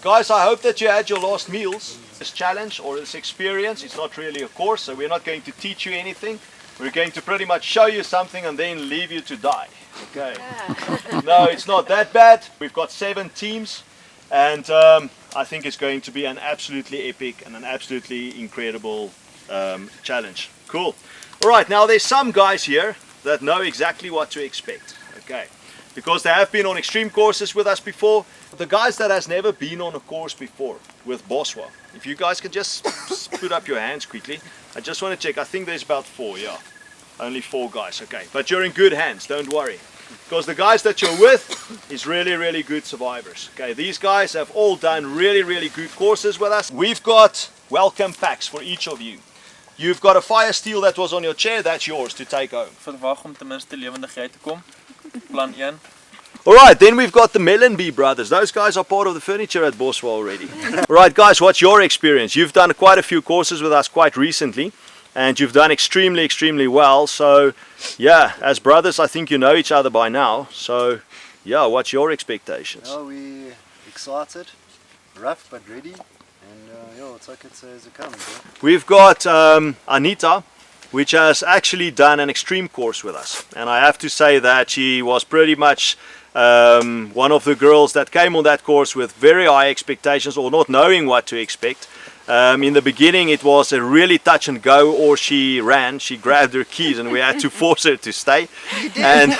Guys, I hope that you had your last meals. This challenge or this experience, it's not really a course, so we're not going to teach you anything. We're going to pretty much show you something and then leave you to die. Okay. No, it's not that bad. We've got 7 teams, and I think it's going to be an absolutely epic and an absolutely incredible challenge. Cool. All right, now there's some guys here that know exactly what to expect. Okay. Because they have been on extreme courses with us before. The guys that has never been on a course before with Boswa, if you guys can just put up your hands quickly. I just want to check. I think there's about 4, yeah. Only 4 guys, okay. But you're in good hands, don't worry. Because the guys that you're with is really, really good survivors. Okay, these guys have all done really, really good courses with us. We've got welcome packs for each of you. You've got a fire steel that was on your chair, that's yours to take home. Verwag om ten minste lewendig uit te kom. Plan 1. Alright, then we've got the Melonbee brothers. Those guys are part of the furniture at Boswa already. Alright guys, what's your experience? You've done quite a few courses with us quite recently, and you've done extremely, extremely well. So yeah, as brothers, I think you know each other by now. So yeah, what's your expectations? Oh, we're excited, rough but ready, and yeah, it's like it's a coming. We've got Anita, which has actually done an extreme course with us, and I have to say that she was pretty much one of the girls that came on that course with very high expectations or not knowing what to expect. In the beginning it was a really touch and go, or she ran, she grabbed her keys and we had to force her to stay. And,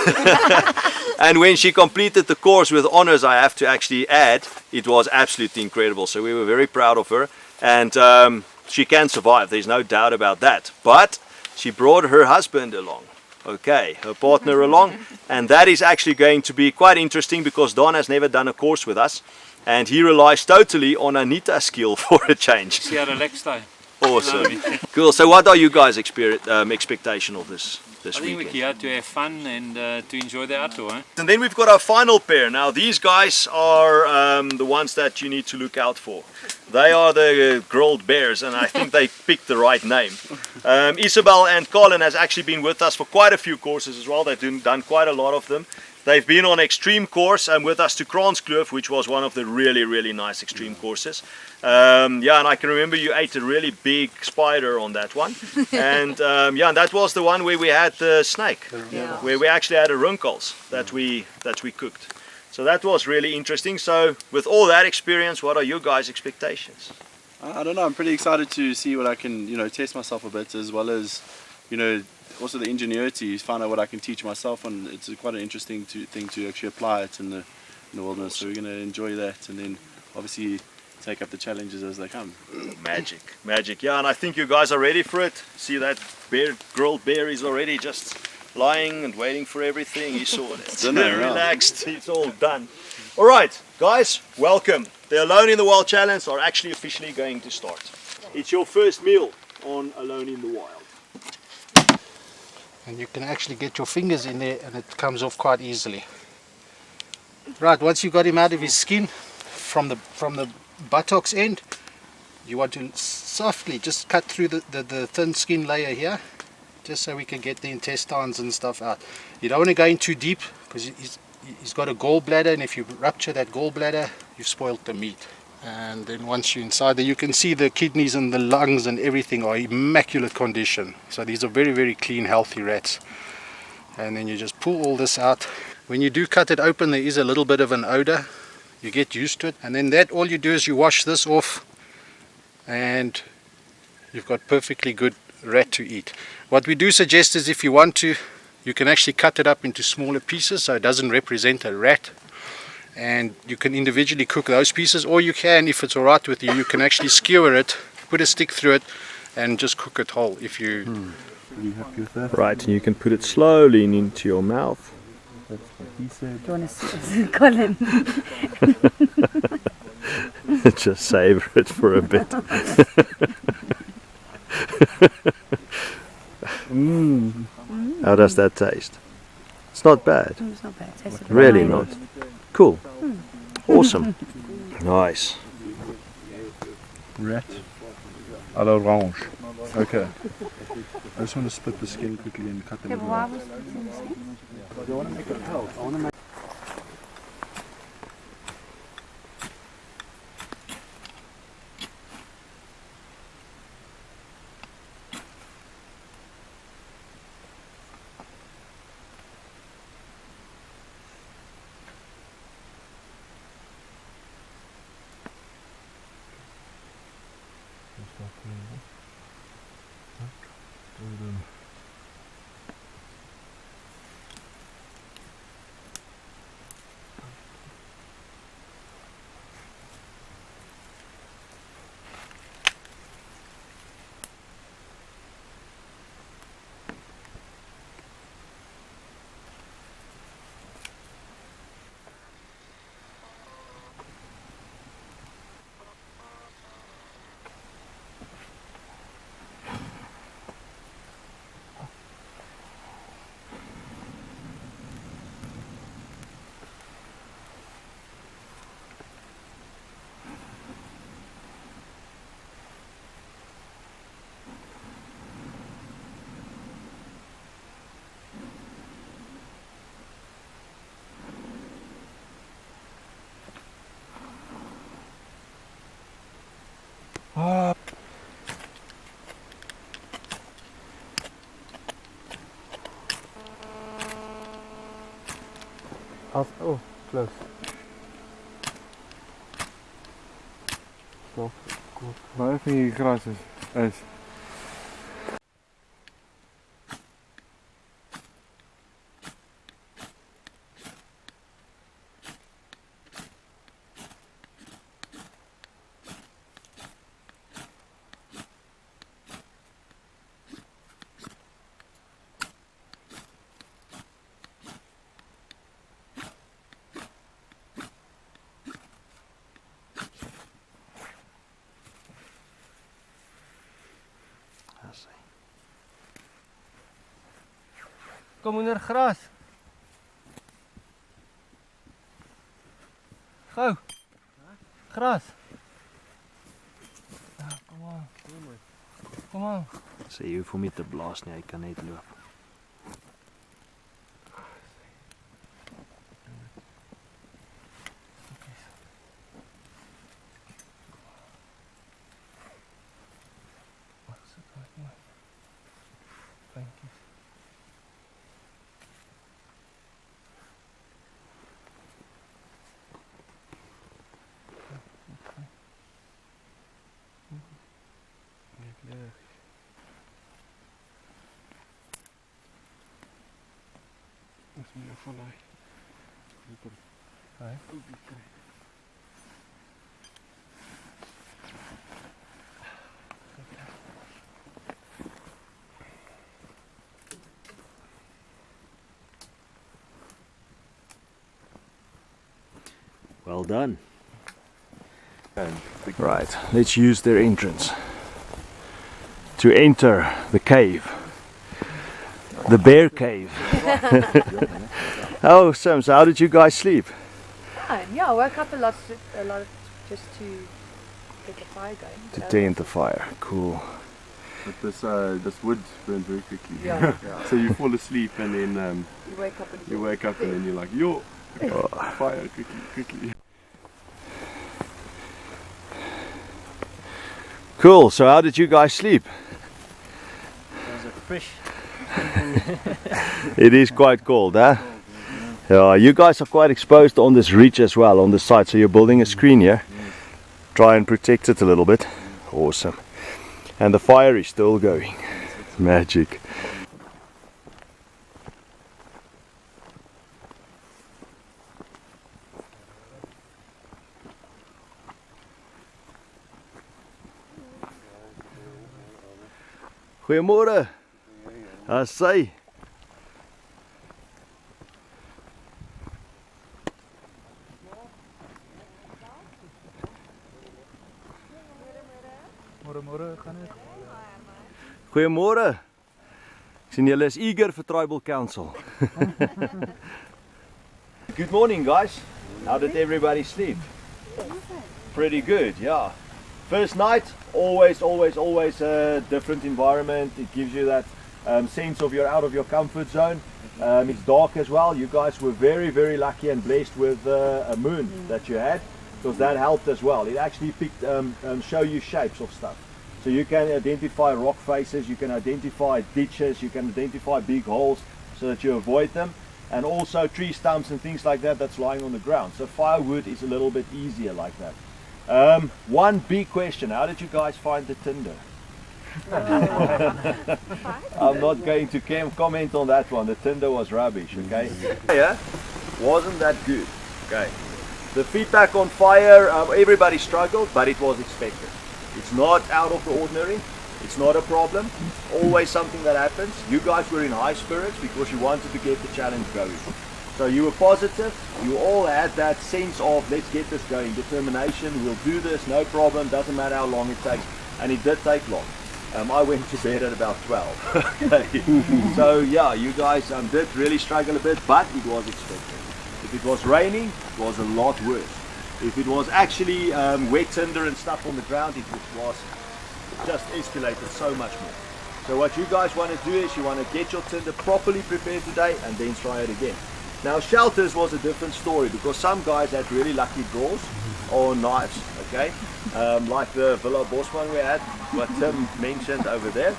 and when she completed the course with honors, I have to actually add, it was absolutely incredible. So we were very proud of her, and she can survive, there's no doubt about that. But she brought her husband along. Okay, her partner along, and that is actually going to be quite interesting because Don has never done a course with us, and he relies totally on Anita's skill for a change. See how relaxed I. Awesome. Cool. So what are you guys' expectation of this I think weekend? we're here to have fun and to enjoy the outdoor. Eh? And then we've got our final pair. Now these guys are the ones that you need to look out for. They are the grilled bears, and I think they picked the right name. Isabel and Colin has actually been with us for quite a few courses as well. They've done quite a lot of them. They've been on extreme course and with us to Kranskloof, which was one of the really, really nice extreme courses. Yeah, and I can remember you ate a really big spider on that one. And yeah, and that was the one where we had the snake, where we actually had a runkels that we cooked. So that was really interesting. So with all that experience, what are your guys' expectations? I don't know, I'm pretty excited to see what I can, test myself a bit, as well as, also the ingenuity, find out what I can teach myself, and it's quite an interesting thing to actually apply it in the wilderness. So we're going to enjoy that, and then obviously take up the challenges as they come. Magic, magic. Yeah, and I think you guys are ready for it. See that grilled bear is already just lying and waiting for everything. He's all relaxed. It's all done. All right, guys, welcome. The Alone in the Wild challenge are actually officially going to start. It's your first meal on Alone in the Wild. And you can actually get your fingers in there and it comes off quite easily. Right, once you've got him out of his skin from the buttocks end, you want to softly just cut through the thin skin layer here, just so we can get the intestines and stuff out. You don't want to go in too deep because he's got a gallbladder, and if you rupture that gallbladder, you've spoiled the meat. And then once you're inside there, you can see the kidneys and the lungs and everything are immaculate condition. So these are very, very clean, healthy rats. And then you just pull all this out. When you do cut it open, there is a little bit of an odor. You get used to it. And then all you do is you wash this off, and you've got perfectly good rat to eat. What we do suggest is, if you want to, you can actually cut it up into smaller pieces so it doesn't represent a rat. And you can individually cook those pieces, or you can, if it's alright with you, you can actually skewer it, put a stick through it, and just cook it whole. If you Pretty happy with that. Right, and you can put it slowly into your mouth. That's what he said. Do you want to Colin? Just savor it for a bit. How does that taste? It's not bad. It's not bad. Tastes Really fine. not. Cool. Awesome. Nice. Rat à l'orange. Okay. I just want to split the skin quickly and cut them. Yeah, but why was it in the skin? I want to make it pelt. I want to make Oh, close. Stop. Waar even hier gras is. Kom onder gras. Gou. Gras. Kom aan. Kom aan. Sê jy hoef hom nie te blaas nie, hy kan net loop. Dis meer van daai. Well done. Right, let's use their entrance to enter the cave. The bear cave. Oh, Sam, so how did you guys sleep? Yeah, I woke up a lot just to get the fire going. To tend the fire. Cool. But this wood burns very quickly. Yeah. So you fall asleep and then You wake up and then you're like, yo, fire quickly. Cool, so how did you guys sleep? Fresh. It is quite cold, huh? Yeah, you guys are quite exposed on this ridge as well, on the side, so you're building a screen here. Try and protect it a little bit. Awesome. And the fire is still going. Magic. Goeiemôre. Asai. Goeiemôre. Ek sien julle is eager for Tribal Council. Good morning, guys. How did everybody sleep? Pretty good, yeah. First night, always a different environment. It gives you that sense of you're out of your comfort zone. It's dark as well. You guys were very lucky and blessed with a moon that you had, because that helped as well. It actually picked show you shapes of stuff. So you can identify rock faces, you can identify ditches, you can identify big holes so that you avoid them, and also tree stumps and things like that that's lying on the ground. So firewood is a little bit easier like that. One big question, how did you guys find the tinder? I'm not going to comment on that one. The tinder was rubbish, okay? Yeah, wasn't that good, okay? The feedback on fire, everybody struggled, but it was expected. It's not out of the ordinary. It's not a problem. Always something that happens. You guys were in high spirits because you wanted to get the challenge going. So you were positive. You all had that sense of let's get this going. Determination. We'll do this. No problem. Doesn't matter how long it takes. And it did take long. I went to bed at about 12. Okay. So yeah, you guys did really struggle a bit, but it was expected. If it was raining, it was a lot worse. If it was actually wet tinder and stuff on the ground, it was just escalated so much more. So what you guys want to do is you want to get your tinder properly prepared today and then try it again. Now shelters was a different story because some guys had really lucky draws or knives, okay? Like the Villa Boswa we had, what Tim mentioned over there.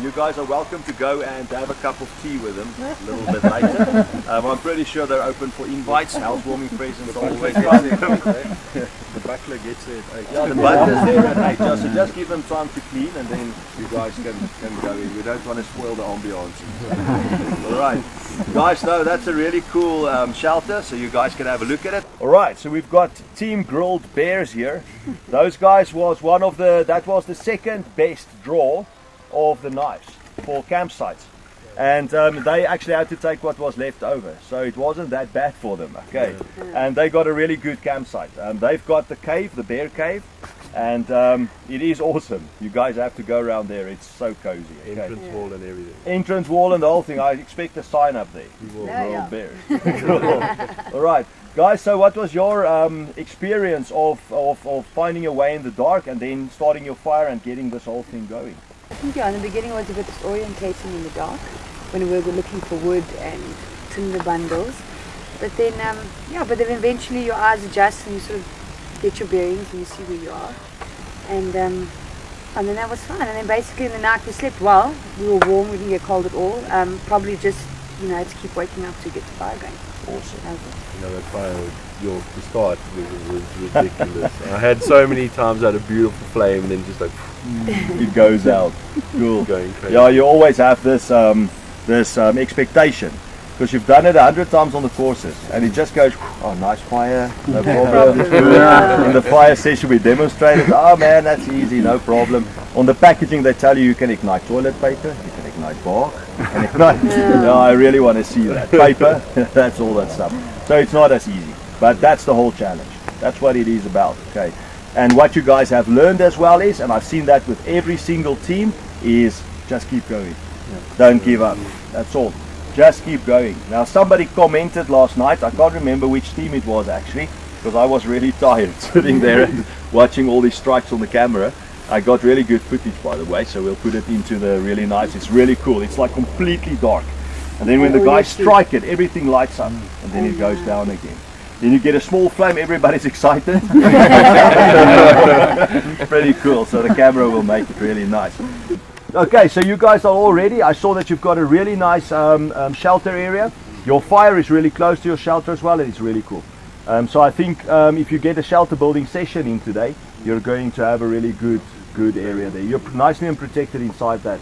You guys are welcome to go and have a cup of tea with them a little bit later. I'm pretty sure they're open for invites, housewarming presents are always welcome. The butler gets there at 8. Yeah, the butler's there at 8, so just give them time to clean and then you guys can go in. We don't want to spoil the ambiance. Alright, guys, no, that's a really cool shelter, so you guys can have a look at it. Alright, so we've got Team Grilled Bears here. Those guys was that was the second best draw of the knives for campsites. And they actually had to take what was left over, so it wasn't that bad for them, okay? And they got a really good campsite. They've got the cave, the bear cave, and it is awesome. You guys have to go around there, it's so cozy. Okay? Entrance wall and everything. Entrance wall and the whole thing. I expect a sign up there. Grilled Bears. Alright, guys, so what was your experience of finding a way in the dark and then starting your fire and getting this whole thing going? I think in the beginning was a bit disorientating in the dark when we were looking for wood and tinder bundles. But then, but then eventually your eyes adjust and you sort of get your bearings and you see where you are. And then that was fine. And then basically in the night we slept well. We were warm, we didn't get cold at all. Probably just, to keep waking up to get the fire going. Awesome. That fire, the start was ridiculous. I had so many times I had a beautiful flame and then just like it goes out. Cool. Going crazy. Yeah, you always have this expectation because you've done it 100 times on the courses and it just goes, oh, nice fire, no problem. In the fire session we demonstrated, oh man, that's easy, no problem. On the packaging they tell you can ignite toilet paper, you can ignite bark, you can ignite, I really want to see that. Paper, that's all that stuff. So it's not as easy, but that's the whole challenge. That's what it is about, okay? And what you guys have learned as well is, and I've seen that with every single team, is just keep going. Don't give up. That's all. Just keep going. Now somebody commented last night, I can't remember which team it was actually, because I was really tired sitting there and watching all these strikes on the camera. I got really good footage by the way, so we'll put it into the really nice, it's really cool. It's like completely dark. And then when the guys strike it, everything lights up and then it goes down again. Then you get a small flame, everybody's excited. Pretty cool, so the camera will make it really nice. Okay, so you guys are all ready. I saw that you've got a really nice shelter area. Your fire is really close to your shelter as well, and it's really cool. So I think if you get a shelter building session in today, you're going to have a really good area there. You're nicely and protected inside that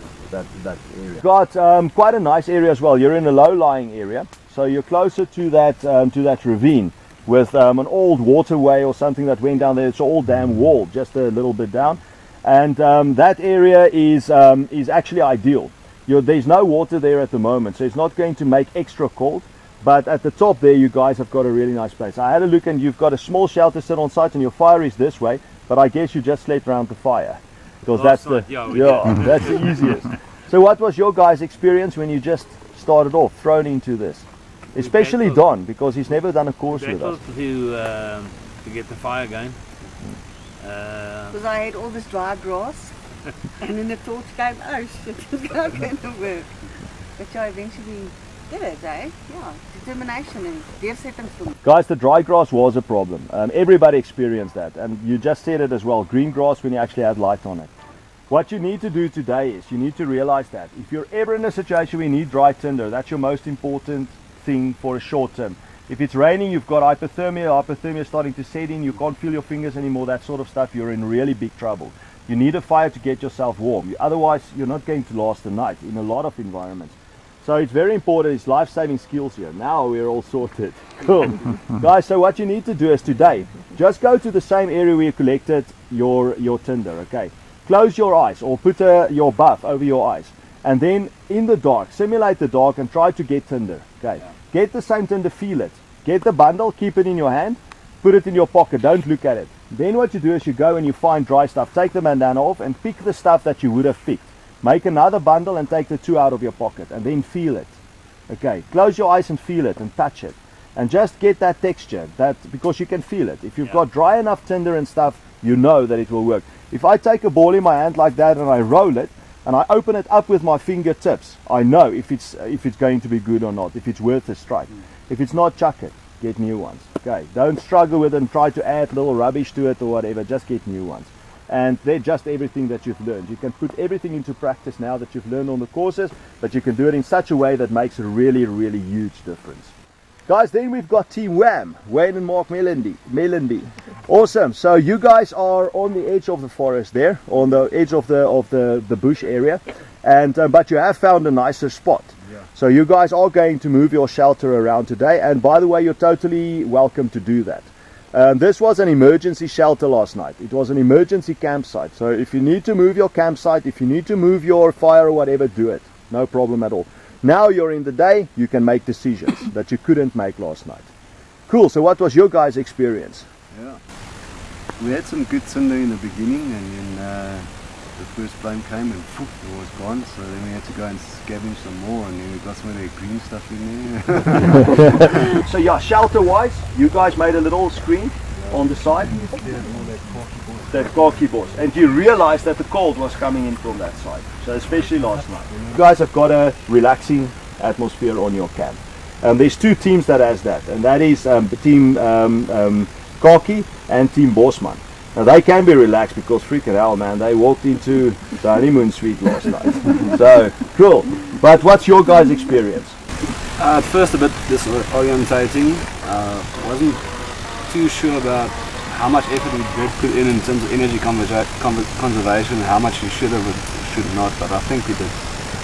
area. Got quite a nice area as well. You're in a low-lying area, so you're closer to that ravine with an old waterway or something that went down there. It's all dam wall, just a little bit down, and that area is actually ideal. There's no water there at the moment, so it's not going to make extra cold. But at the top there, you guys have got a really nice place. I had a look, and you've got a small shelter set on site, and your fire is this way. But I guess you just slept around the fire, because that's that's the easiest. So what was your guys' experience when you just started off, thrown into this? Especially Don, because he's never done a course with us. To get the fire going. Because I had all this dry grass, and then the thought came, oh shit, it's not going to work. But I eventually did it, eh? Yeah, determination and deursettings. Guys, the dry grass was a problem. Everybody experienced that, and you just said it as well, green grass when you actually had light on it. What you need to do today is you need to realize that if you're ever in a situation where you need dry tinder, that's your most important thing for a short term. If it's raining, you've got hypothermia starting to set in, you can't feel your fingers anymore, that sort of stuff, you're in really big trouble. You need a fire to get yourself warm. Otherwise, you're not going to last the night in a lot of environments. So it's very important, it's life-saving skills here. Now we're all sorted. Cool. Guys, so what you need to do is today, just go to the same area where you collected your tinder, okay? Close your eyes or put your buff over your eyes. And then in the dark, simulate the dark and try to get tinder, okay? Get the same tinder, feel it. Get the bundle, keep it in your hand, put it in your pocket, don't look at it. Then what you do is you go and you find dry stuff, take the bandana off and pick the stuff that you would have picked. Make another bundle and take the 2 out of your pocket and then feel it. Okay, close your eyes and feel it and touch it. And just get that texture, because you can feel it. If you've got dry enough tinder and stuff, you know that it will work. If I take a ball in my hand like that and I roll it, and I open it up with my fingertips, I know if it's going to be good or not, if it's worth a strike. If it's not, chuck it, get new ones. Okay, don't struggle with it and try to add little rubbish to it or whatever, just get new ones. And they're just everything that you've learned. You can put everything into practice now that you've learned on the courses, but you can do it in such a way that makes a really, really huge difference. Guys, then we've got Team Wham, Wayne and Mark Mellenby. Awesome. So you guys are on the edge of the forest there, on the edge of the bush area, and but you have found a nicer spot. So you guys are going to move your shelter around today, and by the way, you're totally welcome to do that. This was an emergency shelter last night. It was an emergency campsite. So if you need to move your campsite, if you need to move your fire or whatever, do it. No problem at all. Now you're in the day, you can make decisions that you couldn't make last night. Cool, so what was your guys' experience? Yeah. We had some good tinder in the beginning, and then the first flame came and poof, it was gone. So then we had to go and scavenge some more, and then we got some of the green stuff in there. So yeah, shelter-wise, you guys made a little screen on the side. That khaki boss, and you realized that the cold was coming in from that side, so especially last night. You guys have got a relaxing atmosphere on your camp. There's 2 teams that has that, and that is Team Khaki and Team Bosman. Now they can be relaxed because freaking hell, man, they walked into the honeymoon suite last night. So cool. But what's your guys' experience? At first a bit disorientating. Wasn't too sure about how much effort we did put in terms of energy conservation, how much we should have and should not, but I think we did.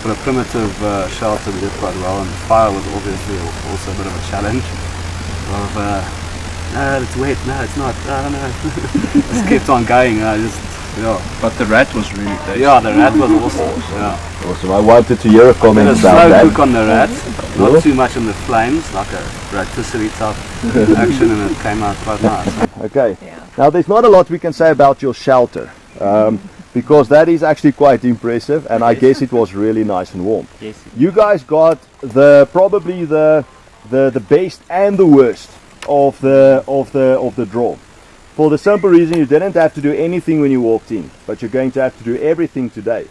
For a primitive shelter we did quite well, and the fire was obviously also a bit of a challenge. No, it's wet, no it's not, I don't know. Just kept on going, But the rat was really tasty. Yeah, the rat was awesome. Yeah. Awesome, I wanted to hear a comment about that. A slow cook on the rat, not too much on the flames, like a rotisserie type action, and it came out quite nice. Okay, now there's not a lot we can say about your shelter, because that is actually quite impressive, and I guess it was really nice and warm. Yes. You guys got probably the best and the worst of the draw. For the simple reason you didn't have to do anything when you walked in, but you're going to have to do everything today.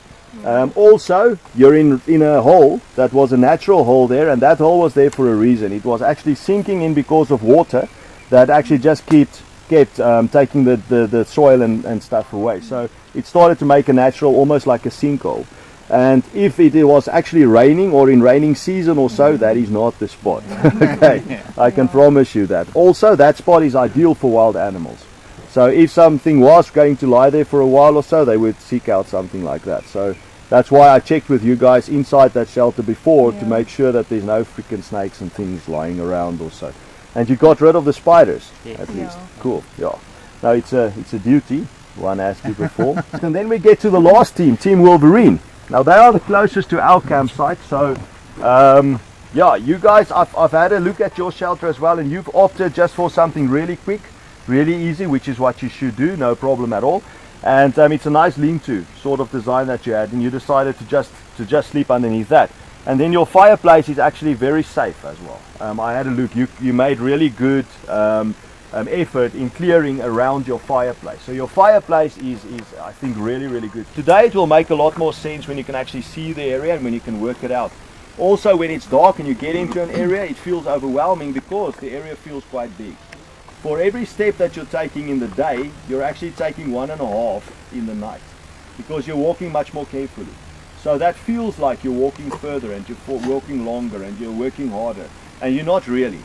Also, you're in a hole that was a natural hole there, and that hole was there for a reason. It was actually sinking in because of water that actually just kept taking the soil and stuff away. So it started to make a natural, almost like a sinkhole. And if it was actually raining or in raining season or so, that is not the spot. Okay, I can promise you that. Also, that spot is ideal for wild animals. So if something was going to lie there for a while or so, they would seek out something like that. So that's why I checked with you guys inside that shelter before to make sure that there's no freaking snakes and things lying around or so. And you got rid of the spiders, at least. Cool, yeah. Now it's a duty one has to perform. And then we get to the last team, Team Wolverine. Now they are the closest to our campsite, so yeah, you guys, I've had a look at your shelter as well, and you've opted just for something really quick, really easy, which is what you should do, no problem at all. And it's a nice lean-to sort of design that you had, and you decided to just sleep underneath that. And then your fireplace is actually very safe as well. I had a look, you made really good effort in clearing around your fireplace. So your fireplace is I think really, really good. Today it will make a lot more sense when you can actually see the area and when you can work it out. Also when it's dark and you get into an area, it feels overwhelming because the area feels quite big. For every step that you're taking in the day, you're actually taking 1.5 in the night because you're walking much more carefully. So that feels like you're walking further and you're walking longer and you're working harder, and you're not really.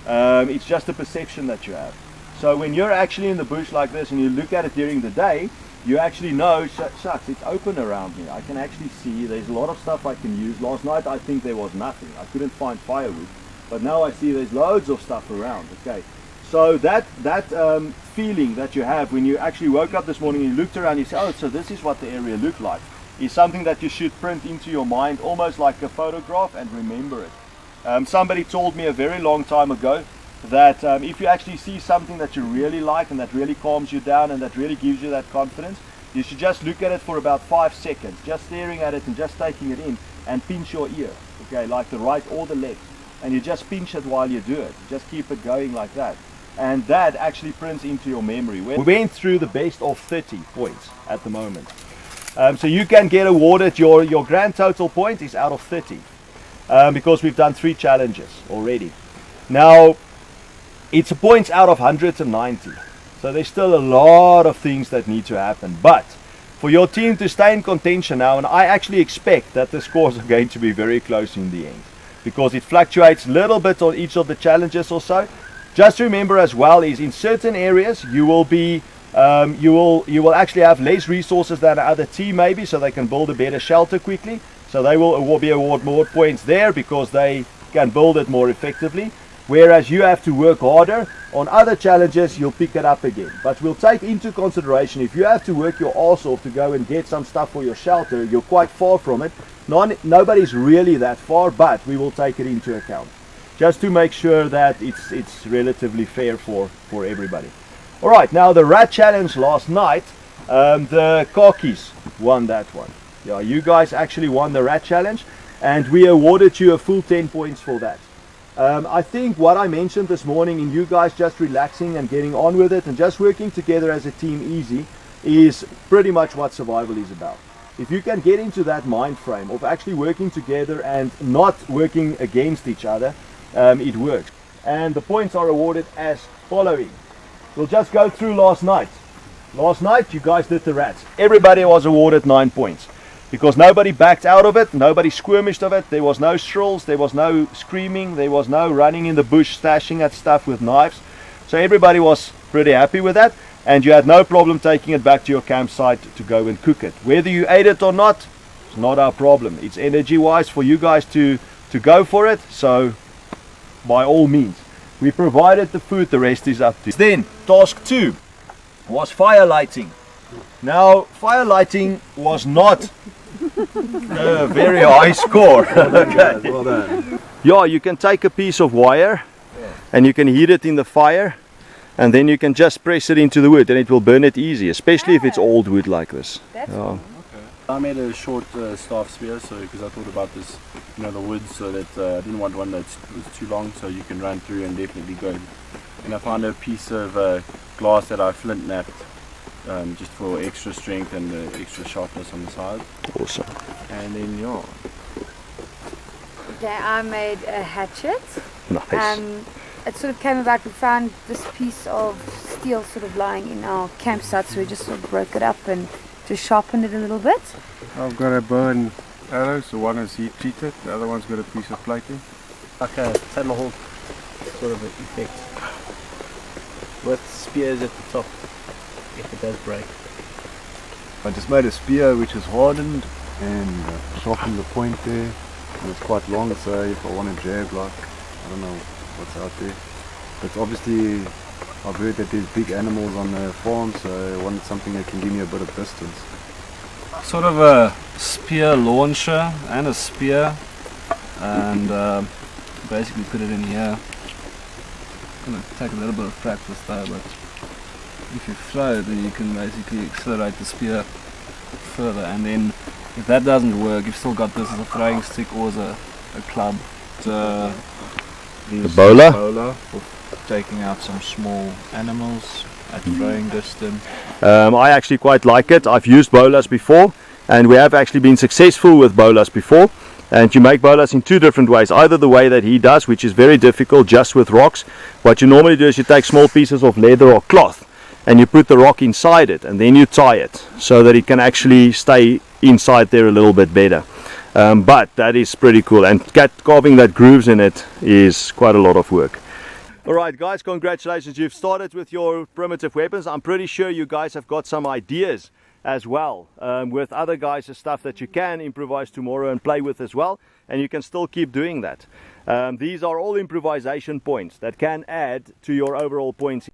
It's just a perception that you have. So when you're actually in the bush like this and you look at it during the day, you actually know, shucks, it's open around me. I can actually see there's a lot of stuff I can use. Last night I think there was nothing. I couldn't find firewood. But now I see there's loads of stuff around. Okay, so that feeling that you have when you actually woke up this morning and you looked around, you say, oh, so this is what the area looked like, is something that you should print into your mind, almost like a photograph, and remember it. Somebody told me a very long time ago that if you actually see something that you really like and that really calms you down and that really gives you that confidence, you should just look at it for about 5 seconds, just staring at it and just taking it in, and pinch your ear, okay, like the right or the left. And you just pinch it while you do it. Just keep it going like that. And that actually prints into your memory. We went through the best of 30 points at the moment. So you can get awarded, your grand total point is out of 30. Because we've done 3 challenges already. Now, it's points out of 190. So there's still a lot of things that need to happen. But for your team to stay in contention now, and I actually expect that the scores are going to be very close in the end, because it fluctuates a little bit on each of the challenges or so. Just remember as well is in certain areas you will be you will actually have less resources than another team maybe, so they can build a better shelter quickly. So they will be awarded more points there because they can build it more effectively. Whereas you have to work harder on other challenges, you'll pick it up again. But we'll take into consideration if you have to work your arse off to go and get some stuff for your shelter, you're quite far from it. Nobody's really that far, but we will take it into account just to make sure that it's relatively fair for everybody. All right, now the rat challenge last night, the khakis won that one. Yeah, you guys actually won the rat challenge, and we awarded you a full 10 points for that. I think what I mentioned this morning in you guys just relaxing and getting on with it and just working together as a team easy is pretty much what survival is about. If you can get into that mind frame of actually working together and not working against each other, it works. And the points are awarded as following. We'll just go through last night. Last night you guys did the rats. Everybody was awarded 9 points. Because nobody backed out of it, nobody squirmished of it, there was no shrills, there was no screaming, there was no running in the bush, stashing at stuff with knives. So everybody was pretty happy with that, and you had no problem taking it back to your campsite to go and cook it. Whether you ate it or not, it's not our problem. It's energy-wise for you guys to go for it, so by all means. We provided the food, the rest is up to you. Then, task 2 was fire lighting. Now, fire lighting was not a very high score. Okay. Well done. Yeah, you can take a piece of wire and you can heat it in the fire, and then you can just press it into the wood and it will burn it easy, especially if it's old wood like this. Yeah. I made a short staff spear, so because I thought about this, the wood, so that I didn't want one that was too long, so you can run through and definitely go. And I found a piece of glass that I flint napped, just for extra strength and extra sharpness on the side. Awesome. And then yeah. Okay, I made a hatchet. Nice. It sort of came about, we found this piece of steel sort of lying in our campsite, so we just sort of broke it up and just sharpened it a little bit. I've got a bow and arrow, so one is heat treated, the other one's got a piece of plating. Like a tomahawk sort of effect, with spears at the top if it does break. I just made a spear which is hardened and sharpened the point there, and it's quite long, so if I want to jab, like, I don't know what's out there, but obviously I've heard that there's big animals on the farm, so I wanted something that can give me a bit of distance. Sort of a spear launcher and a spear, and basically put it in here. It's going to take a little bit of practice though, but if you throw it, then you can basically accelerate the spear further, and then if that doesn't work, you've still got this as a throwing stick or as a club. The bowler? For taking out some small animals at throwing distance. I actually quite like it. I've used bolas before, and we have actually been successful with bolas before. And you make bolas in 2 different ways. Either the way that he does, which is very difficult just with rocks. What you normally do is you take small pieces of leather or cloth and you put the rock inside it, and then you tie it so that it can actually stay inside there a little bit better. But that is pretty cool, and carving that grooves in it is quite a lot of work. Alright guys, congratulations. You've started with your primitive weapons. I'm pretty sure you guys have got some ideas as well with other guys' stuff that you can improvise tomorrow and play with as well, and you can still keep doing that. These are all improvisation points that can add to your overall points.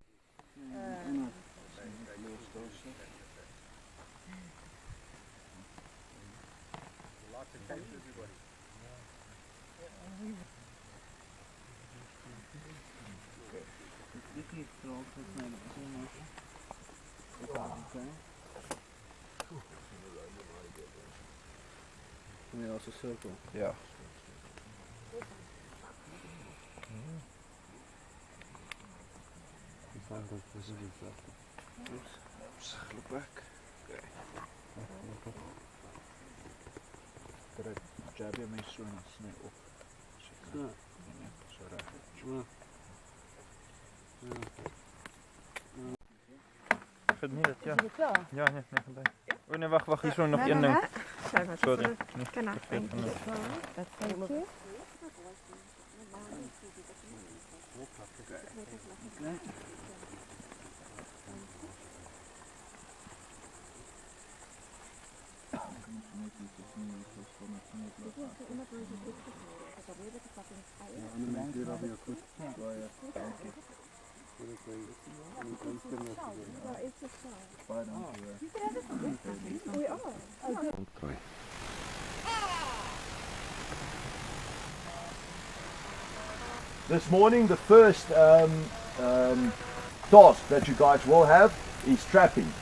Can we also circle? Yeah. Look back. Okay. Dit jab jy my so en sny op. So. So reg. Geniet, ja. Ja, nee, nee. Oh nee, wacht, hier is nog één ding. Sorry. Kan ik dat thank you. This morning the first task that you guys will have is trapping.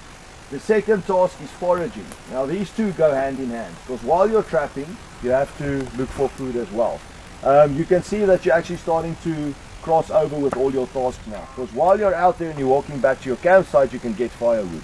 The second task is foraging. Now these two go hand in hand, because while you're trapping you have to look for food as well. You can see that you're actually starting to cross over with all your tasks now, because while you're out there and you're walking back to your campsite, you can get firewood.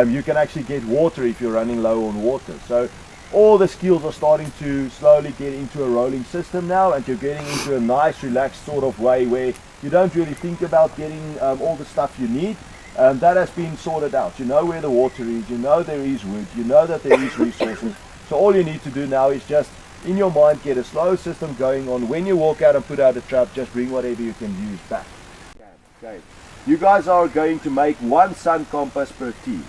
You can actually get water if you're running low on water. So all the skills are starting to slowly get into a rolling system now, and you're getting into a nice relaxed sort of way where you don't really think about getting all the stuff you need. That has been sorted out. You know where the water is, you know there is wood, you know that there is resources. So all you need to do now is just in your mind get a slow system going on. When you walk out and put out a trap, just bring whatever you can use back. Okay. You guys are going to make one sun compass per team.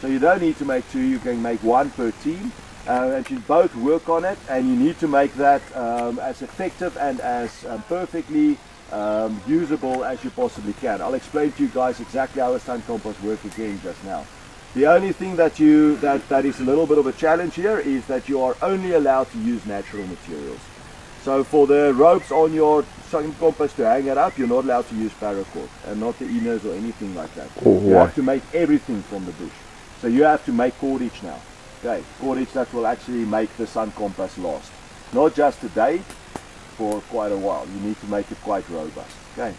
So you don't need to make two, you can make one per team. And you both work on it, and you need to make that as effective and as perfectly usable as you possibly can. I'll explain to you guys exactly how a sun compass works again just now. The only thing that is a little bit of a challenge here is that you are only allowed to use natural materials. So for the ropes on your sun compass to hang it up, you're not allowed to use paracord and not the inners or anything like that. You have to make everything from the bush. So you have to make cordage now. Okay, cordage that will actually make the sun compass last. Not just a day, for quite a while. You need to make it quite robust. Okay.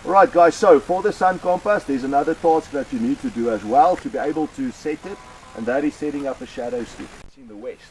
Alright guys, so for the sun compass, there's another task that you need to do as well to be able to set it, and that is setting up a shadow stick. It's in the west.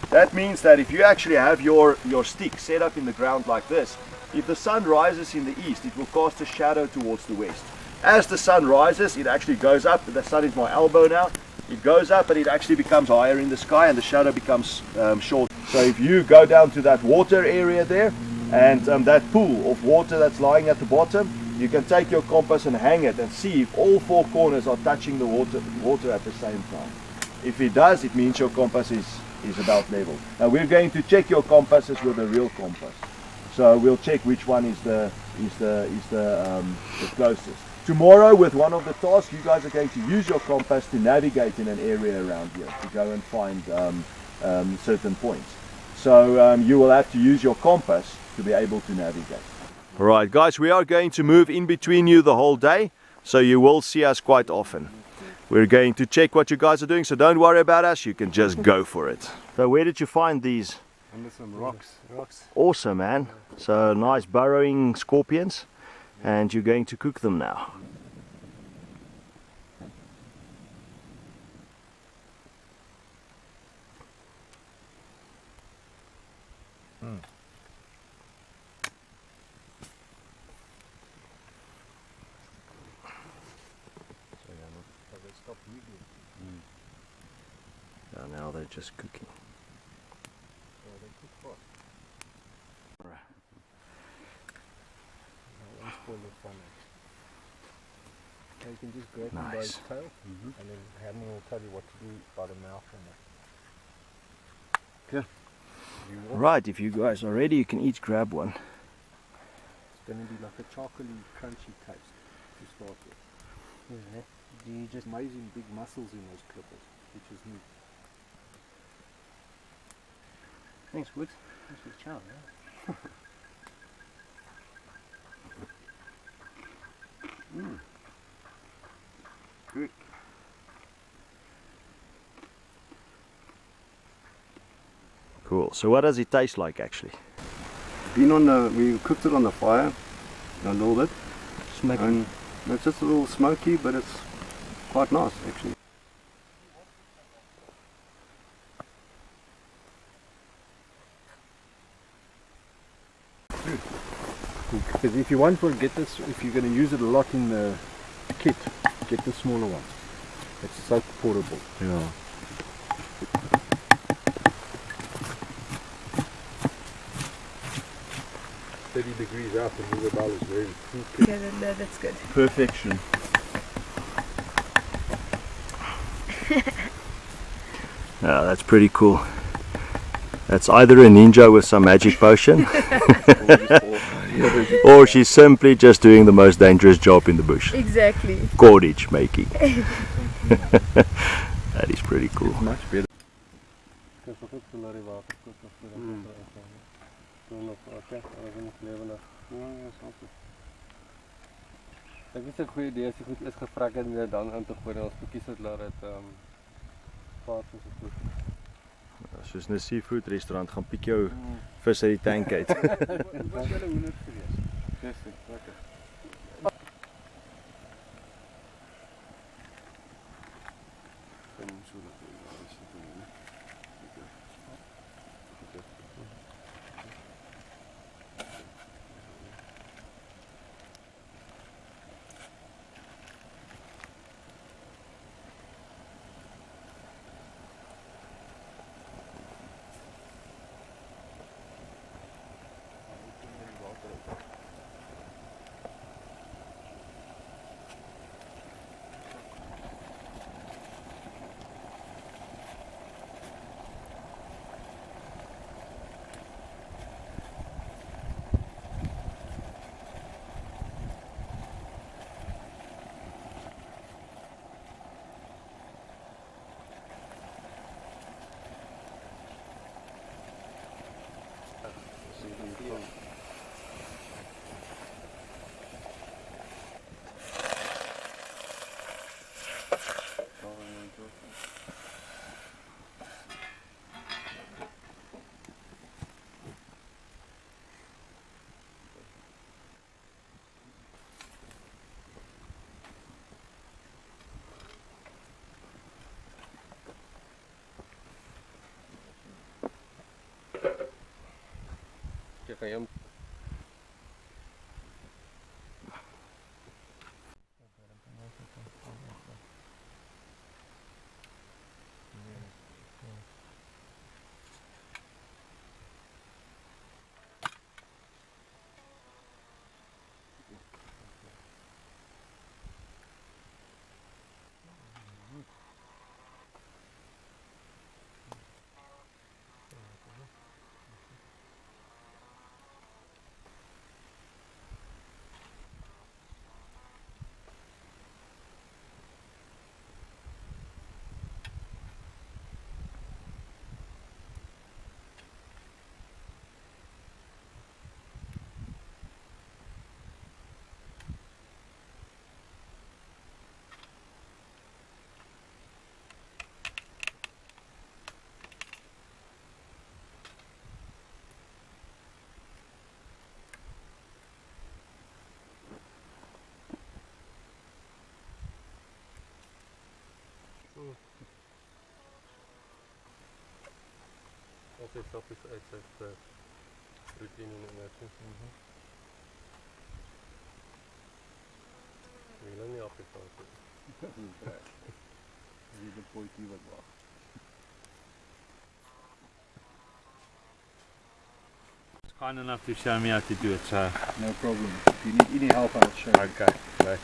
That means that if you actually have your stick set up in the ground like this, if the sun rises in the east, it will cast a shadow towards the west. As the sun rises, it actually goes up. The sun is my elbow now. It goes up and it actually becomes higher in the sky, and the shadow becomes short. So if you go down to that water area there, and that pool of water that's lying at the bottom, you can take your compass and hang it and see if all four corners are touching the water at the same time. If it does, it means your compass is about level. Now we're going to check your compasses with a real compass. So we'll check which one is the closest. Tomorrow, with one of the tasks, you guys are going to use your compass to navigate in an area around here to go and find certain points. So you will have to use your compass to be able to navigate. Alright guys, we are going to move in between you the whole day, so you will see us quite often. We're going to check what you guys are doing, so don't worry about us, you can just go for it. So where did you find these? Under some rocks. Awesome, man. So nice burrowing scorpions, and you're going to cook them now. So now they're just cooking. spoil your fun. So you can just grab him by his tail, and then Hammer will tell you what to do by the mouth and that. Okay. Right, if you guys are ready, you can each grab one. It's going to be like a chocolatey, crunchy taste to start with. Yeah. You just amazing big muscles in those clippers, which is neat. Thanks, Wood. Thanks for the chow, yeah. Good. Cool. So what does it taste like actually? We cooked it on the fire a little bit. Smoky. And it's just a little smoky, but it's quite nice actually. Because if you want to get this, if you're going to use it a lot in the kit, get the smaller one. It's so portable. Yeah. 30 degrees out, the movie ball is very Yeah, that's good. Perfection. Yeah, that's pretty cool. That's either a ninja with some magic potion or she's simply just doing the most dangerous job in the bush. Exactly. Cordage making. That is pretty cool. It's much better. Ek is 'n goeie idee as jy goed is gevrek het en dan in te gooi en ons bietjie sit laat dit vaart soos dit moet. Soos 'n seafood restaurant gaan piek jou vis uit die tank uit. Wat julle hoender gewees. Dis lekker. Gaan jy hom Altyd sappies uit sy routine en energie. Wil hulle nie Afrikaans nie. Wie die poëtie wat wag. kind enough to show me how to do it, so No problem. If you need any help, I'll show you. okay, great.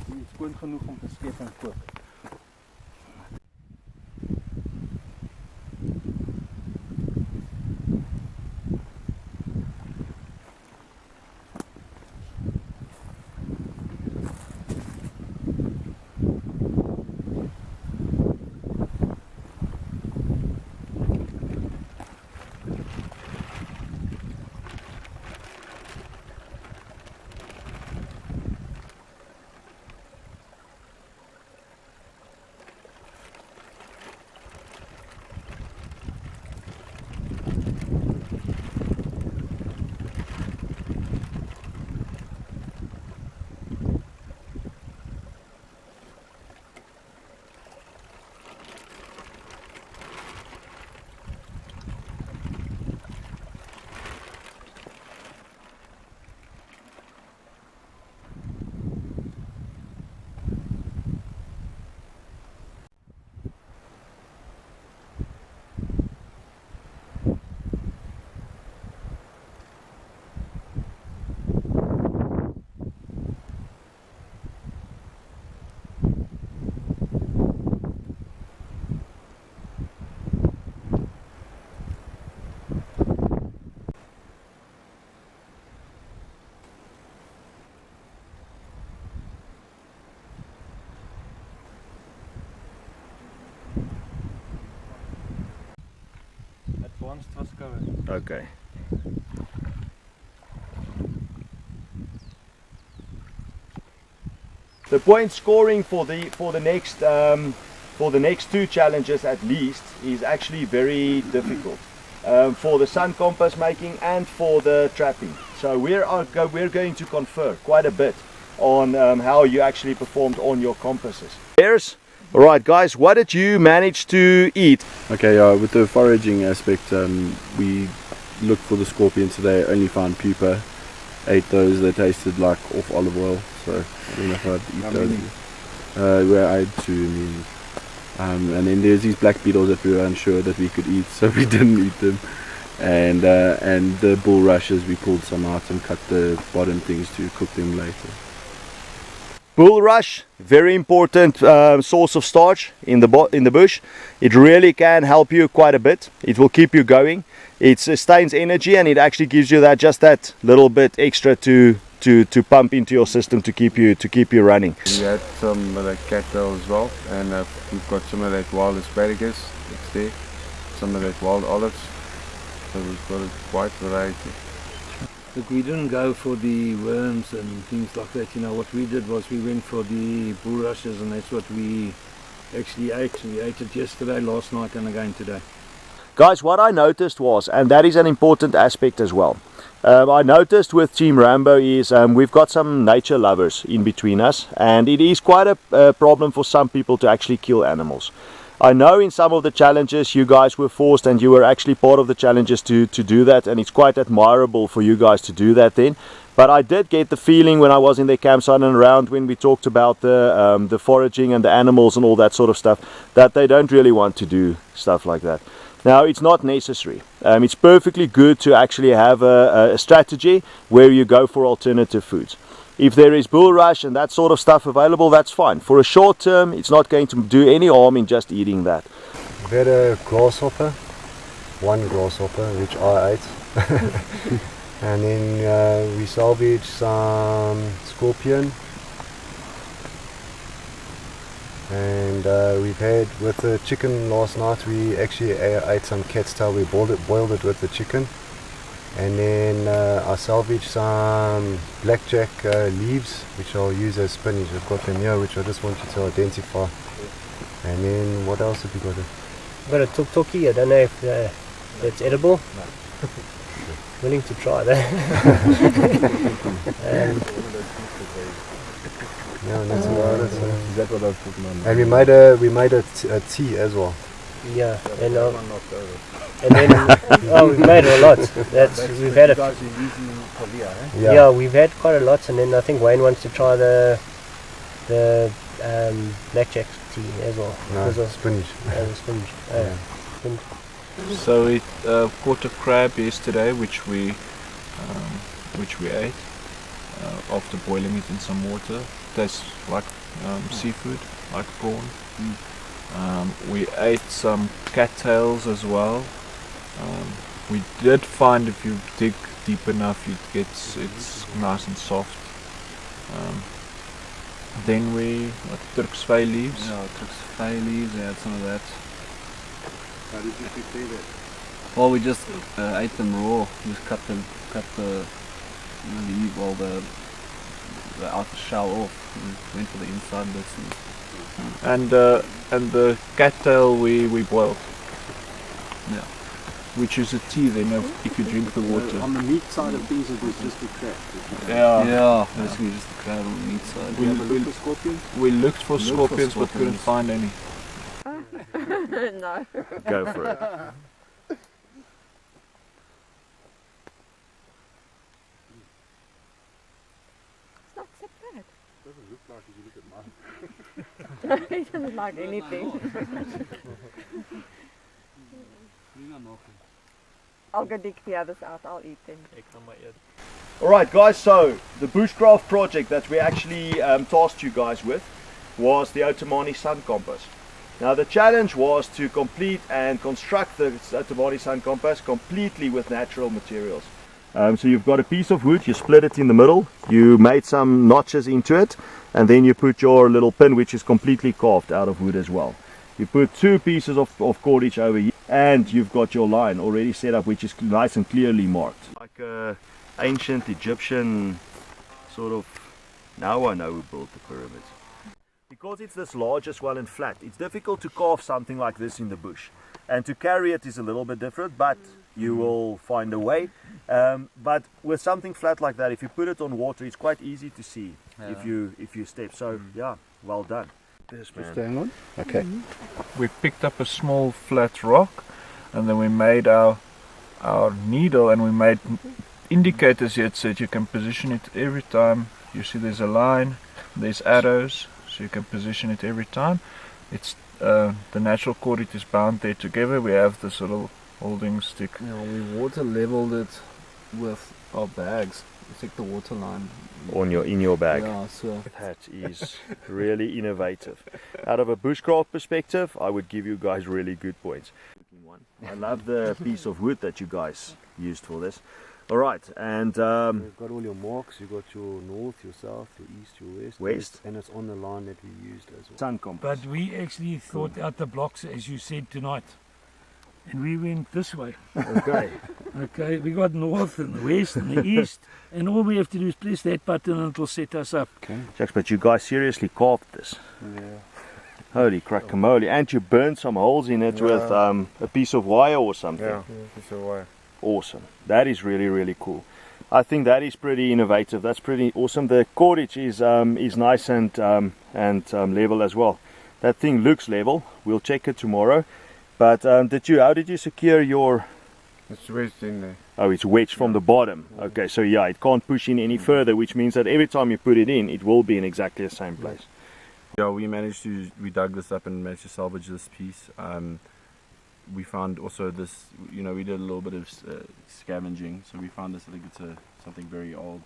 Die is skoon genoeg om te skep en kook. Advanced was covered. Okay. The point scoring for the next two challenges at least is actually very difficult for the sun compass making and for the trapping. So we're going to confer quite a bit on how you actually performed on your compasses. All right, guys, what did you manage to eat? Okay, with the foraging aspect, we looked for the scorpions today, only found pupa, ate those, they tasted like off olive oil, so I don't know if I'd eat those. Where I had two, and then there's these black beetles that we were unsure that we could eat, so we didn't eat them. And the bulrushes, we pulled some out and cut the bottom things to cook them later. Bulrush, very important source of starch in the bush. It really can help you quite a bit. It will keep you going. It sustains energy and it actually gives you just that little bit extra to pump into your system to keep you running. We had some of that cattail as well, and we've got some of that wild asparagus. It's there. Some of that wild olives. So we've got a wide variety. Look, we didn't go for the worms and things like that. You know, what we did was we went for the bulrushes, and that's what we actually ate. We ate it yesterday, last night, and again today. Guys, what I noticed was, and that is an important aspect as well, I noticed with Team Rambo is we've got some nature lovers in between us, and it is quite a problem for some people to actually kill animals. I know in some of the challenges you guys were forced, and you were actually part of the challenges to do that, and it's quite admirable for you guys to do that then. But I did get the feeling when I was in the campsite and around when we talked about the foraging and the animals and all that sort of stuff, that they don't really want to do stuff like that. Now, it's not necessary. It's perfectly good to actually have a strategy where you go for alternative foods. If there is bulrush and that sort of stuff available, that's fine. For a short term, it's not going to do any harm in just eating that. We had a grasshopper, one grasshopper, which I ate. And then we salvaged some scorpion. And we've had, with the chicken last night, we actually ate some cat's tail. We boiled it with the chicken. And then I salvaged some blackjack leaves, which I'll use as spinach. I've got them here, which I just want you to identify. And then what else have you got? I've got a tuk-tuki. I don't know if that's edible. No. Willing to try that. Yeah, and that's about it. Is that what I was talking about? And we made a tea as well. Yeah, and then oh, we've made a lot. We've had we've had quite a lot, and then I think Wayne wants to try the blackjack tea as well. No, spinach. Spinach. Spinach. So we caught a crab yesterday, which we ate after boiling it in some water. Tastes like seafood, like prawn. We ate some cattails as well. We did find if you dig deep enough, it's nice and soft. Then we Turk's vey leaves. Yeah, Turk's vey leaves. We had some of that. How did you prepare that? Well, we just ate them raw. We just cut the leaf, all the outer shell off. And went for the inside bits. And the cattail we boiled. Yeah. Which is a tea then if you drink the water. On the meat side of things, it was just the crab. Yeah. Basically just the crab on the meat side. We looked for scorpions but couldn't find any. No. Go for it. It's not so bad. Doesn't look like if you look at mine. He doesn't like anything. I'll go dig the others out, I'll eat them. Alright guys, so the bushcraft project that we actually tasked you guys with was the Otomani Sun Compass. Now the challenge was to complete and construct the Otomani Sun Compass completely with natural materials. So you've got a piece of wood, you split it in the middle, you made some notches into it, and then you put your little pin, which is completely carved out of wood as well. You put 2 pieces of cordage over here, and you've got your line already set up, which is nice and clearly marked. Like a ancient Egyptian sort of, now I know who built the pyramids. Because it's this large as well and flat, it's difficult to carve something like this in the bush. And to carry it is a little bit different, but you will find a way. But with something flat like that, if you put it on water, it's quite easy to see if you step. So yeah, well done. Just hang on. Okay. We picked up a small flat rock, and then we made our needle, and we made indicators here so that you can position it every time. You see there's a line, there's arrows, so you can position it every time. It's the natural cordage is bound there together. We have this little holding stick. Yeah, we water leveled it with our bags. It's like the water line in your bag. Yeah, so that is really innovative. Out of a bushcraft perspective, I would give you guys really good points. I love the piece of wood that you guys used for this. All right, and you've got all your marks. You've got your north, your south, your east, your west, and it's on the line that we used as well. Sun Compass. But we actually thought out the blocks, as you said tonight, and we went this way. Okay. Okay, we got north and the west and the east, and all we have to do is press that button and it'll set us up. Okay. Jacks, but you guys seriously carved this. Yeah. Holy crackamole. And you burned some holes in it with a piece of wire or something. Yeah, piece of wire. Awesome. That is really, really cool. I think that is pretty innovative. That's pretty awesome. The cordage is nice and level as well. That thing looks level. We'll check it tomorrow. But how did you secure your... It's wedged in there. Oh, it's wedged from the bottom. Okay, so yeah, it can't push in any further, which means that every time you put it in, it will be in exactly the same place. yeah, we dug this up and managed to salvage this piece. We found also this, we did a little bit of scavenging, so we found this. I think it's something very old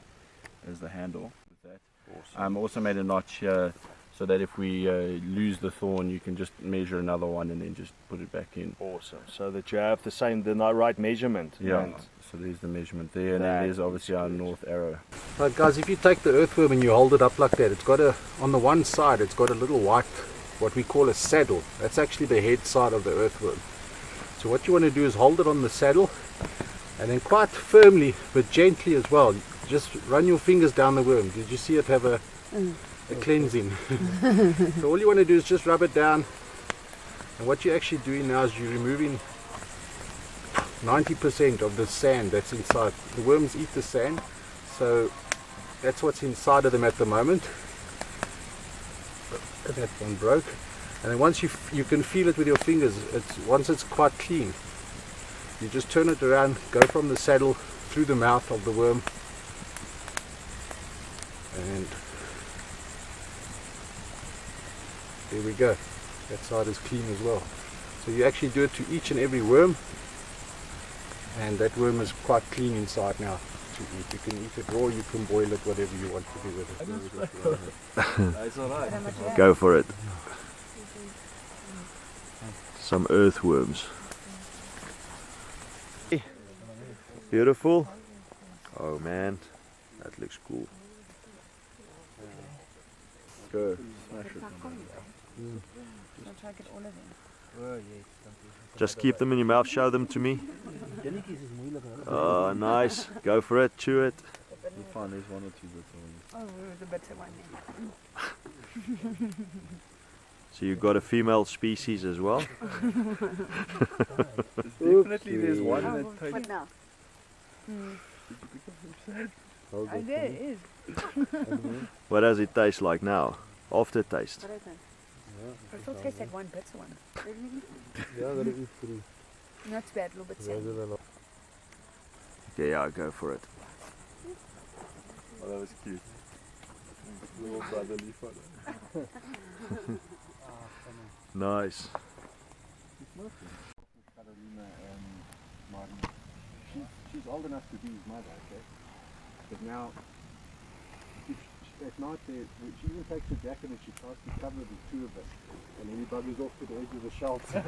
as the handle with that. Awesome. Also made a notch here so that if we lose the thorn, you can just measure another one and then just put it back in. Awesome. So that you have the right measurement. Yeah. So there's the measurement there, and then there's obviously our north arrow. Right, guys, if you take the earthworm and you hold it up like that, it's got on the one side, it's got a little white, what we call a saddle. That's actually the head side of the earthworm. So what you want to do is hold it on the saddle, and then quite firmly but gently as well, just run your fingers down the worm. Did you see it have a cleansing? So all you want to do is just rub it down, and what you're actually doing now is you're removing 90% of the sand that's inside. The worms eat the sand, so that's what's inside of them at the moment. That one broke. And then once you can feel it with your fingers, once it's quite clean, you just turn it around, go from the saddle through the mouth of the worm, and there we go. That side is clean as well. So you actually do it to each and every worm, and that worm is quite clean inside now to eat. You can eat it raw, you can boil it, whatever you want to do with it. That's alright. Go for it. Some earthworms. Beautiful. Oh man, that looks cool. Go. Smash it. Just keep them in your mouth, show them to me. Oh, nice. Go for it, chew it. You'll find there's one or two bits on. Oh, the bitter one. So you've got a female species as well? Definitely there's one that What tastes. now? Hold Oh, it there for it me. is. What does it taste like now? Aftertaste. What is it? I still taste that one bitter one. Yeah, I gotta eat through. Not too bad, a little bit same. Okay, yeah, go for it. Oh, that was cute. Little brotherly photo. Nice. She's old enough to be his mother, okay? But now, at night, she even takes her jacket and she tries to cover the two of us. And then he buggers off to the edge of the shelter.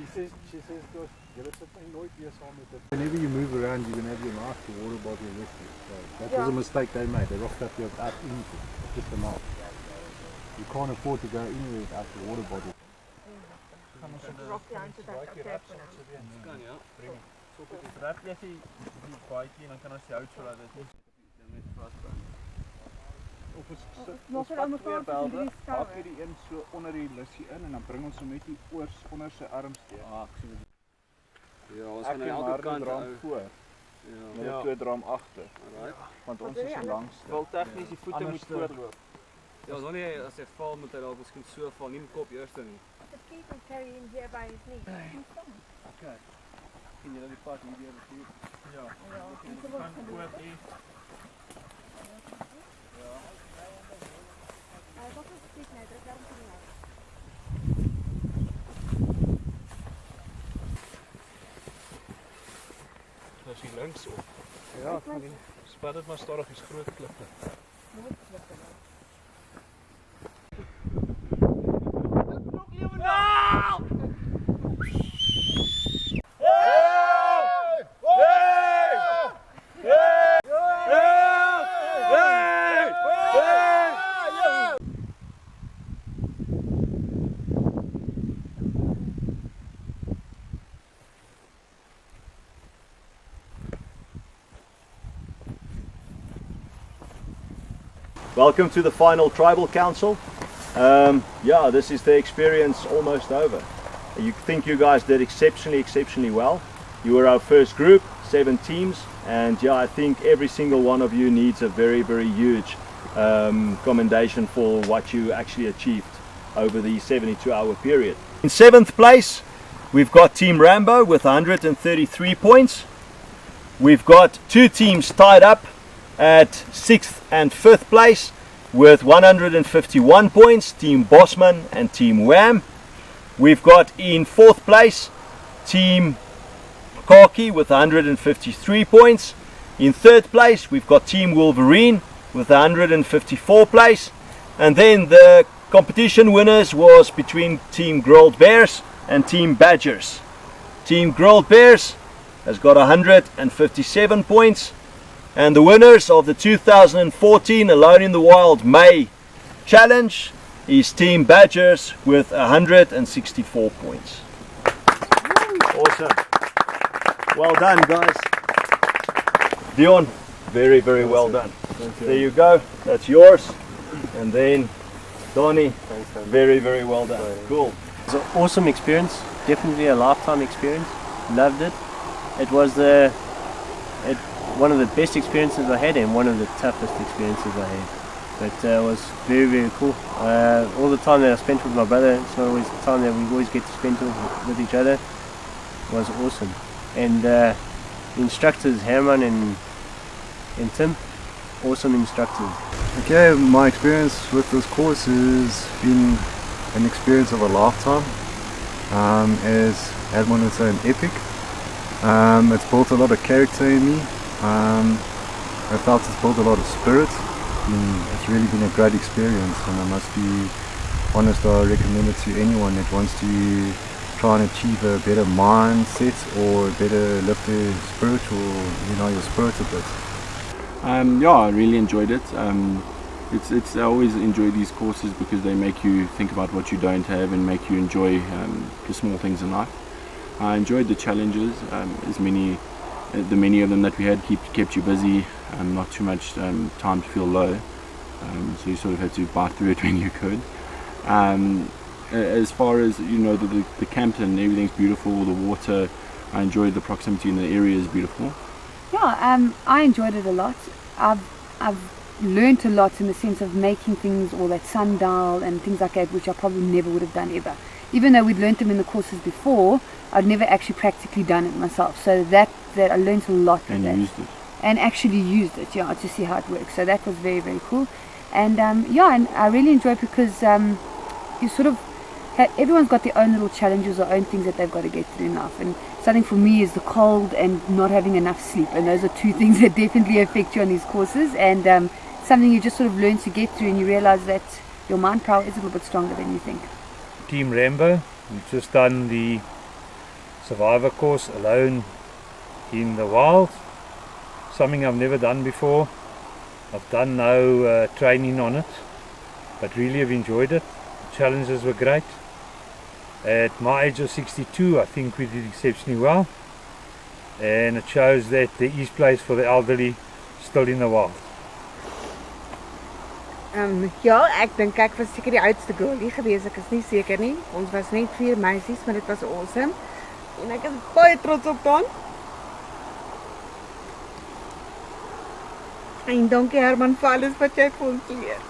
She says, "Gosh, julle sit my nooit weer saam met dit." Whenever you move around, you're going to have your mouth to water bottle with you. So that was a mistake they made. They rocked up your without anything, just a mouth. You can't afford to go anywhere without your water bottle. Rock die hand tot ek kan ja. Raak jy die baadjie en dan kan ons die hout sodat dit net vasbring. Of ons Maak dit almal twee vas belde, in die stouwe. haak jy die een so onder die lussie in en dan bring ons hom net hier onder sy arm steek. Ah, ek sien dit. Ja, ons gaan aan Ek elke en kant draam hou. voor. Ja. Met 'n twee draam agter. Alright. Want ons is die langste. Wil tegnies die voete moet voorloop. Ja, as wanneer as hy val moet hy dalk miskien so val, nie met kop eers nie. The key can carry him here by his knee. Okay. Sien jy dat die pad hier weer bestuur? Ja. Jy kan oor hê. Wat is dit nou? Dit daarom te doen. Nou is hier links op. Ja, spat dit maar stadig, is groot klippe. Nooit klippe. Welcome to the final tribal council. Yeah, this is the experience almost over. You think you guys did exceptionally well. You were our first group, 7 teams, and yeah, I think every single one of you needs a very huge commendation for what you actually achieved over the 72-hour period. In 7th place, we've got Team Rambo with 133 points. We've got 2 teams tied up at 6th and 5th place with 151 points, Team Bosman and Team Wham. We've got in 4th place Team Khaki with 153 points. In 3rd place we've got Team Wolverine with 154 place, and then the competition winners was between Team Grilled Bears and Team Badgers. Team Grilled Bears has got 157 points, and the winners of the 2014 Alone in the Wild May Challenge is Team Badgers with 164 points. Awesome. Well done, guys. Dion, very well done. There you go. That's yours. And then Donnie, very well done. Cool. It's an awesome experience. Definitely a lifetime experience. Loved it. It was one of the best experiences I had and one of the toughest experiences I had. but it was very, very cool. All the time that I spent with my brother, it's not always the time that we always get to spend with each other, was awesome. And the instructors, Herman and Tim, awesome instructors. Okay, my experience with this course has been an experience of a lifetime. As Herman would say, an epic. It's built a lot of character in me. I felt it's built a lot of spirit. It's really been a great experience, and I must be honest, I recommend it to anyone that wants to try and achieve a better mindset or better lift their spiritual, your spirit a bit. Yeah, I really enjoyed it. I always enjoy these courses because they make you think about what you don't have and make you enjoy the small things in life. I enjoyed the challenges, the many of them that we had kept you busy, not too much time to feel low, so you sort of had to bite through it when you could. As far as the camp and everything's beautiful, the water, I enjoyed the proximity and the area is beautiful. Yeah, I enjoyed it a lot. I've learned a lot in the sense of making things, all that sundial and things like that, which I probably never would have done ever. Even though we'd learned them in the courses before, I'd never actually practically done it myself. So that I learned a lot with that. And used it. And actually used it, yeah, to see how it works. So that was very, very cool. And yeah, and I really enjoy it because you sort of everyone's got their own little challenges or own things that they've got to get through in life. And something for me is the cold and not having enough sleep. And those are two things that definitely affect you on these courses. And something you just sort of learn to get through, and you realize that your mind power is a little bit stronger than you think. Team Rambo, we've just done the survivor course alone in the wild. Something I've never done before. I've done no training on it, but really have enjoyed it. The challenges were great. At my age of 62, I think we did exceptionally well, and it shows that there is place for the elderly still in the wild. Ja, ek dink ek was seker die oudste girlie gewees, ek is nie seker nie. Ons was net 4 meisies, maar dit was awesome. En ek is baie trots op Dan. En dankie Herman vir alles wat jy vir ons leer.